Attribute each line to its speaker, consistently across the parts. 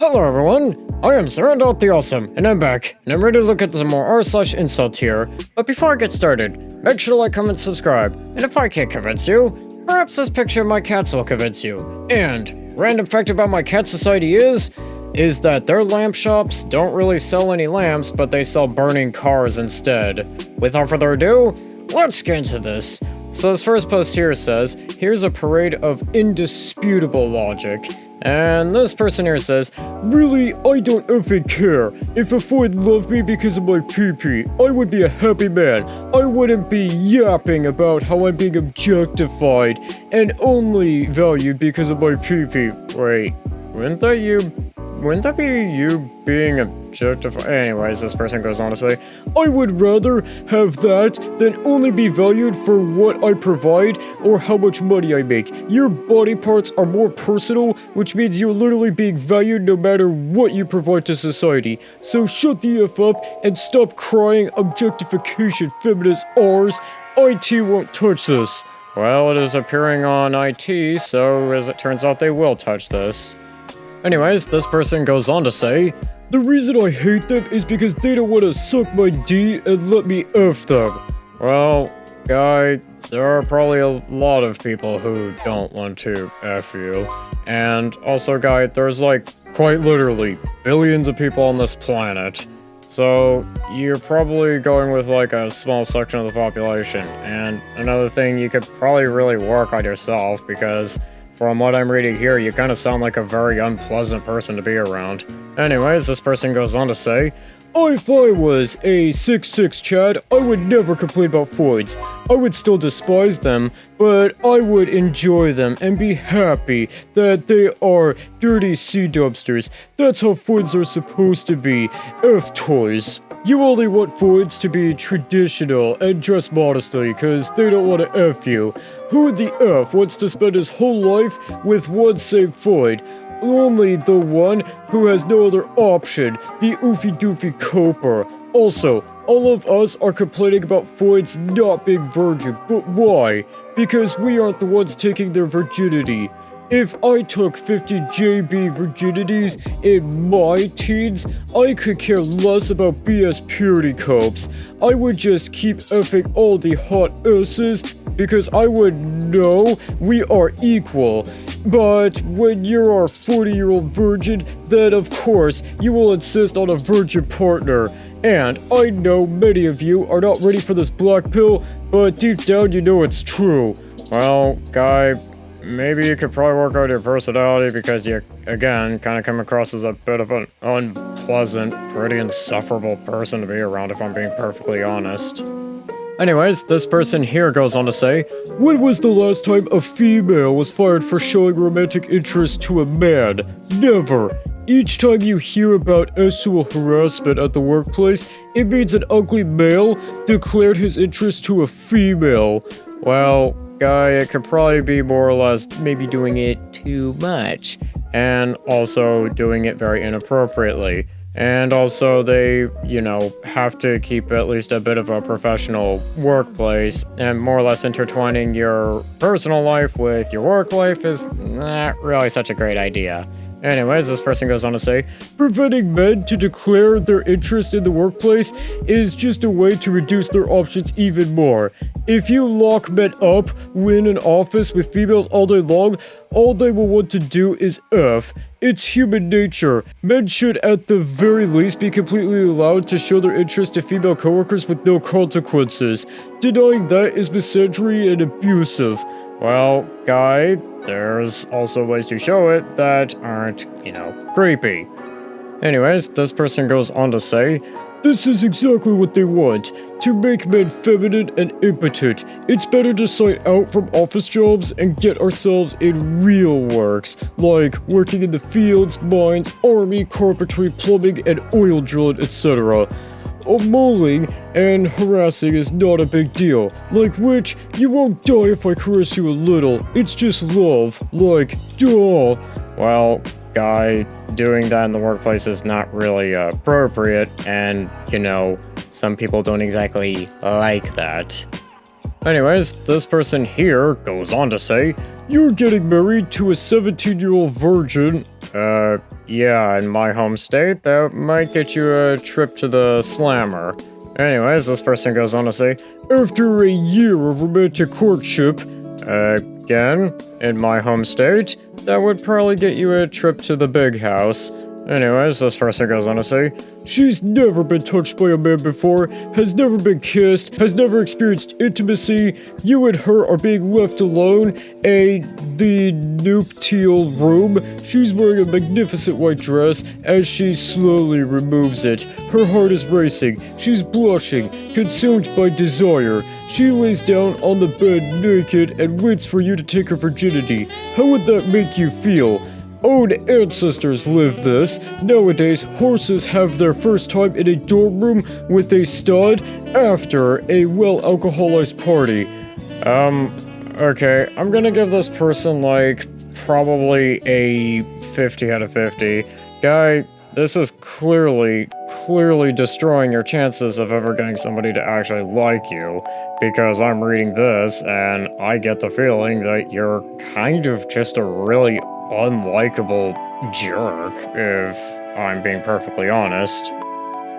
Speaker 1: Hello everyone, I am Surrendal the Awesome, and I'm back, and I'm ready to look at some more r/IncelTear. But before I get started, make sure to like, comment, subscribe, and if I can't convince you, perhaps this picture of my cats will convince you. And, random fact about my cat society is that their lamp shops don't really sell any lamps, but they sell burning cars instead. Without further ado, let's get into this. So this first post here says, here's a parade of indisputable logic. And this person here says, really, I don't effing care. If a Floyd loved me because of my pee-pee, I would be a happy man. I wouldn't be yapping about how I'm being objectified and only valued because of my pee-pee. Wait, wouldn't that be you being objectified? Anyways, this person goes on to say, I would rather have that than only be valued for what I provide or how much money I make. Your body parts are more personal, which means you're literally being valued no matter what you provide to society. So shut the F up and stop crying objectification, feminist R's. IT won't touch this. Well, it is appearing on IT, so as it turns out they will touch this. Anyways, this person goes on to say, the reason I hate them is because they don't want to suck my D and let me F them. Well, guy, there are probably a lot of people who don't want to F you. And also, guy, there's quite literally billions of people on this planet. So, you're probably going with a small section of the population. And another thing, you could probably really work on yourself because from what I'm reading here, you kind of sound like a very unpleasant person to be around. Anyways, this person goes on to say, if I was a 6'6" Chad, I would never complain about Floyds. I would still despise them, but I would enjoy them and be happy that they are dirty sea dumpsters. That's how Floyds are supposed to be. F toys. You only want Floyds to be traditional and dress modestly because they don't want to F you. Who the F wants to spend his whole life with one same Floyd? Only the one who has no other option, the oofy doofy coper. Also, all of us are complaining about Floyds not being virgin, but why? Because we aren't the ones taking their virginity. If I took 50 JB virginities in my teens, I could care less about BS purity copes. I would just keep effing all the hot S's because I would know we are equal. But when you're a 40-year-old virgin, then of course you will insist on a virgin partner. And I know many of you are not ready for this black pill, but deep down you know it's true. Well, guy, maybe you could probably work out your personality because you, again, kind of come across as a bit of an unpleasant, pretty insufferable person to be around if I'm being perfectly honest. Anyways, this person here goes on to say, when was the last time a female was fired for showing romantic interest to a man? Never. Each time you hear about sexual harassment at the workplace, it means an ugly male declared his interest to a female. Well, guy, it could probably be more or less maybe doing it too much, and also doing it very inappropriately. And also they, have to keep at least a bit of a professional workplace, and more or less intertwining your personal life with your work life is not really such a great idea. Anyways, this person goes on to say, preventing men to declare their interest in the workplace is just a way to reduce their options even more. If you lock men up in an office with females all day long, all they will want to do is F. It's human nature. Men should at the very least be completely allowed to show their interest to female coworkers with no consequences. Denying that is misandry and abusive. Well, guy, there's also ways to show it that aren't, creepy. Anyways, this person goes on to say, this is exactly what they want, to make men feminine and impotent. It's better to sign out from office jobs and get ourselves in real works, like working in the fields, mines, army, carpentry, plumbing, and oil drilling, etc. Mauling and harassing is not a big deal. Like which, you won't die if I caress you a little. It's just love. Duh. Well, guy, doing that in the workplace is not really appropriate, and, some people don't exactly like that. Anyways, this person here goes on to say, you're getting married to a 17-year-old virgin. Yeah, in my home state, that might get you a trip to the slammer. Anyways, this person goes on to say, after a year of romantic courtship, again, in my home state, that would probably get you a trip to the big house. Anyways, this person goes on to say, she's never been touched by a man before, has never been kissed, has never experienced intimacy, you and her are being left alone, the nuptial room, she's wearing a magnificent white dress as she slowly removes it. Her heart is racing, she's blushing, consumed by desire. She lays down on the bed naked and waits for you to take her virginity. How would that make you feel? Own ancestors lived this. Nowadays, horses have their first time in a dorm room with a stud after a well-alcoholized party. Okay, I'm gonna give this person, like, probably a 50 out of 50. Guy, this is clearly destroying your chances of ever getting somebody to actually like you, because I'm reading this and I get the feeling that you're kind of just a really unlikable jerk, if I'm being perfectly honest.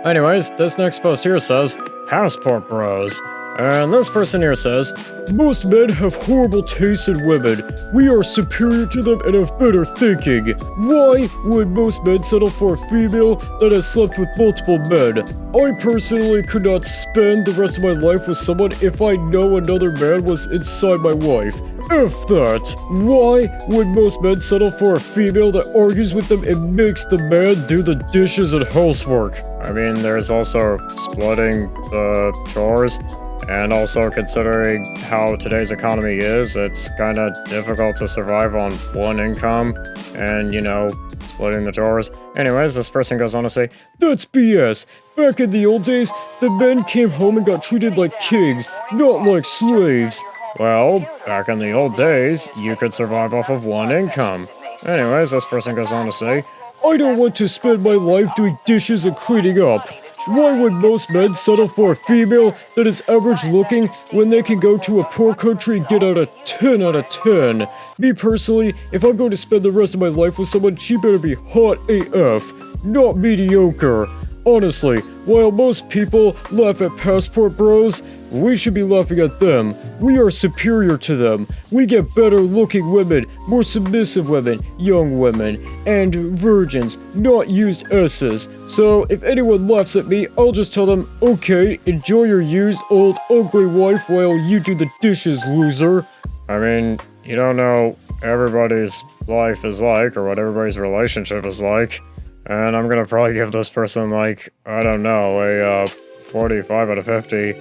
Speaker 1: Anyways, this next post here says, Passport Bros. And this person here says, most men have horrible taste in women. We are superior to them and have better thinking. Why would most men settle for a female that has slept with multiple men? I personally could not spend the rest of my life with someone if I know another man was inside my wife. F that. Why would most men settle for a female that argues with them and makes the man do the dishes and housework? I mean, there's also splitting the chores. And also, considering how today's economy is, it's kind of difficult to survive on one income and, you know, splitting the chores. Anyways, this person goes on to say, that's BS. Back in the old days, the men came home and got treated like kings, not like slaves. Well, back in the old days, you could survive off of one income. Anyways, this person goes on to say, I don't want to spend my life doing dishes and cleaning up. Why would most men settle for a female that is average looking when they can go to a poor country and get out a 10 out of 10? Me personally, if I'm going to spend the rest of my life with someone, she better be hot AF, not mediocre. Honestly, while most people laugh at Passport Bros, we should be laughing at them. We are superior to them. We get better looking women, more submissive women, young women, and virgins, not used S's. So if anyone laughs at me, I'll just tell them, okay, enjoy your used old ugly wife while you do the dishes, loser. I mean, you don't know everybody's life is like, or what everybody's relationship is like. And I'm gonna probably give this person, like, I don't know, a 45 out of 50.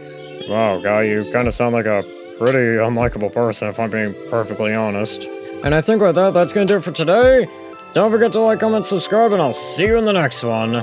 Speaker 1: Wow, guy, you kind of sound like a pretty unlikable person, if I'm being perfectly honest. And I think with that, that's gonna do it for today. Don't forget to like, comment, subscribe, and I'll see you in the next one.